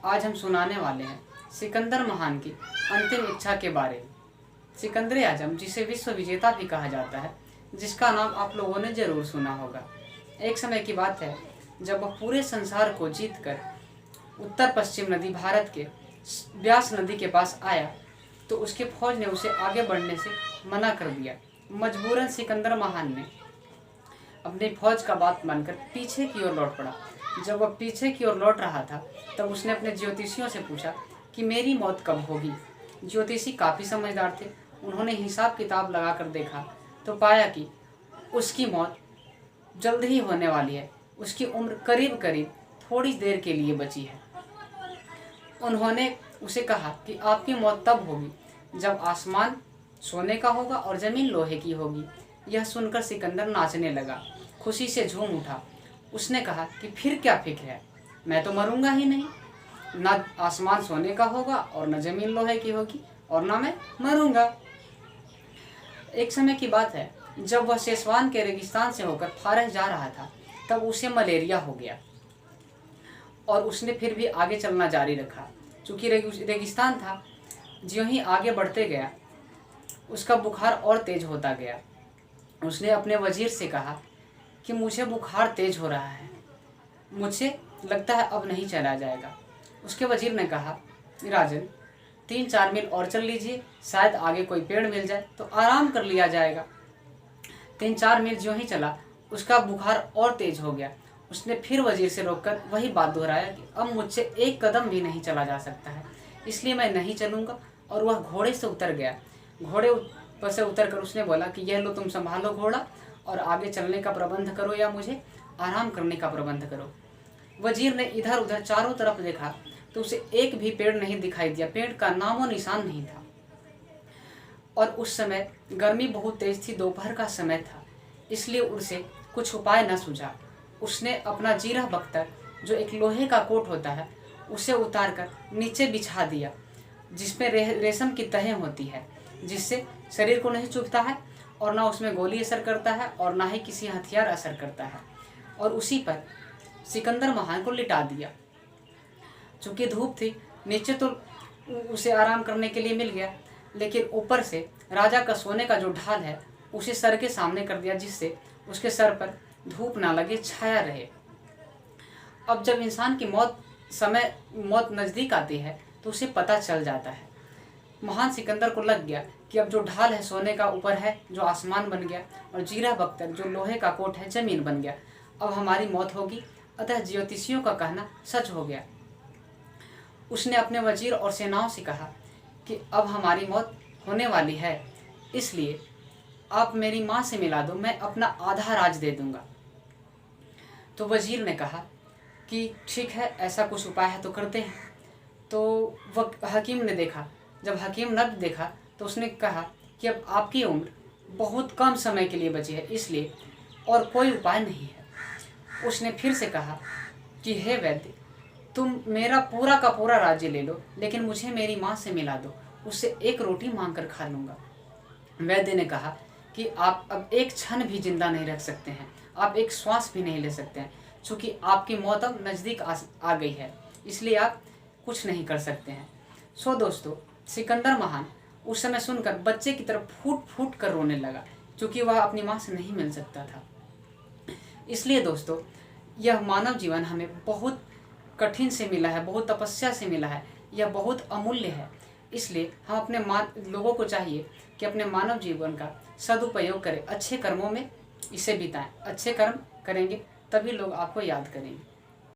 आज हम सुनाने वाले हैं सिकंदर महान की अंतिम इच्छा के बारे में। सिकंदर आजम, जिसे विश्व विजेता भी कहा जाता है, जिसका नाम आप लोगों ने जरूर सुना होगा। एक समय की बात है जब वह पूरे संसार को जीतकर उत्तर पश्चिम नदी भारत के व्यास नदी के पास आया तो उसकी फौज ने उसे आगे बढ़ने से मना कर दिया। मजबूरन सिकंदर महान ने अपनी फौज का बात मानकर पीछे की ओर लौट पड़ा। जब वह पीछे की ओर लौट रहा था तब उसने अपने ज्योतिषियों से पूछा कि मेरी मौत कब होगी। ज्योतिषी काफ़ी समझदार थे। उन्होंने हिसाब किताब लगाकर देखा तो पाया कि उसकी मौत जल्द ही होने वाली है। उसकी उम्र करीब करीब थोड़ी देर के लिए बची है। उन्होंने उसे कहा कि आपकी मौत तब होगी जब आसमान सोने का होगा और ज़मीन लोहे की होगी। यह सुनकर सिकंदर नाचने लगा, खुशी से झूम उठा। उसने कहा कि फिर क्या फिक्र है, मैं तो मरूंगा ही नहीं। न आसमान सोने का होगा और न ज़मीन लोहे की होगी और न मैं मरूंगा। एक समय की बात है जब वह शेषवान के रेगिस्तान से होकर फारह जा रहा था तब उसे मलेरिया हो गया और उसने फिर भी आगे चलना जारी रखा। चूँकि रेगिस्तान था, ज्यों ही आगे बढ़ते गया उसका बुखार और तेज होता गया। उसने अपने वजीर से कहा कि मुझे बुखार तेज हो रहा है, मुझे लगता है अब नहीं चला जाएगा। उसके वजीर ने कहा, राजन 3-4 मील और चल लीजिए, शायद आगे कोई पेड़ मिल जाए तो आराम कर लिया जाएगा। 3-4 मील ज्यों ही चला उसका बुखार और तेज हो गया। उसने फिर वजीर से रोककर वही बात दोहराया कि अब मुझसे एक कदम भी नहीं चला जा सकता है, इसलिए मैं नहीं चलूँगा। और वह घोड़े से उतर गया। घोड़े पर से उतर कर उसने बोला कि यह लो, तुम संभालो घोड़ा और आगे चलने का प्रबंध करो या मुझे आराम करने का प्रबंध करो। वजीर ने इधर उधर चारों तरफ देखा तो उसे एक भी पेड़ नहीं दिखाई दिया। पेड़ का नामो निशान नहीं था। और उस समय गर्मी बहुत तेज थी, दोपहर का समय था, इसलिए उसे कुछ उपाय न सूझा। उसने अपना जीरा बख्तर, जो एक लोहे का कोट होता है, उसे उतार कर नीचे बिछा दिया, जिसमें रेशम की तहें होती है, जिससे शरीर को नहीं चुभता है और ना उसमें गोली असर करता है और ना ही किसी हथियार असर करता है। और उसी पर सिकंदर महान को लिटा दिया। चूँकि धूप थी, नीचे तो उसे आराम करने के लिए मिल गया, लेकिन ऊपर से राजा का सोने का जो ढाल है उसे सर के सामने कर दिया, जिससे उसके सर पर धूप ना लगे, छाया रहे। अब जब इंसान की मौत नज़दीक आती है तो उसे पता चल जाता है। महान सिकंदर को लग गया कि अब जो ढाल है सोने का ऊपर है, जो आसमान बन गया, और जीरा बख्तर जो लोहे का कोट है ज़मीन बन गया। अब हमारी मौत होगी। अतः ज्योतिषियों का कहना सच हो गया। उसने अपने वजीर और सेनाओं से कहा कि अब हमारी मौत होने वाली है, इसलिए आप मेरी माँ से मिला दो, मैं अपना आधा राज दे दूंगा। तो वजीर ने कहा कि ठीक है, ऐसा कुछ उपाय है तो करते हैं। तो वह हकीम ने देखा। जब हकीम ने देखा तो उसने कहा कि अब आपकी उम्र बहुत कम समय के लिए बची है, इसलिए और कोई उपाय नहीं है। उसने फिर से कहा कि हे वैद्य, तुम मेरा पूरा का पूरा राज्य ले लो, लेकिन मुझे मेरी माँ से मिला दो, उससे एक रोटी मांग कर खा लूँगा। वैद्य ने कहा कि आप अब एक क्षण भी जिंदा नहीं रख सकते हैं, आप एक श्वास भी नहीं ले सकते हैं, चूँकि आपकी मौत अब नज़दीक आ गई है, इसलिए आप कुछ नहीं कर सकते हैं। सो दोस्तों, सिकंदर महान उस समय सुनकर बच्चे की तरफ फूट फूट कर रोने लगा, क्योंकि वह अपनी माँ से नहीं मिल सकता था। इसलिए दोस्तों, यह मानव जीवन हमें बहुत कठिन से मिला है, बहुत तपस्या से मिला है, यह बहुत अमूल्य है। इसलिए हम अपने लोगों को चाहिए कि अपने मानव जीवन का सदुपयोग करें, अच्छे कर्मों में इसे बिताएं। अच्छे कर्म करेंगे तभी लोग आपको याद करेंगे।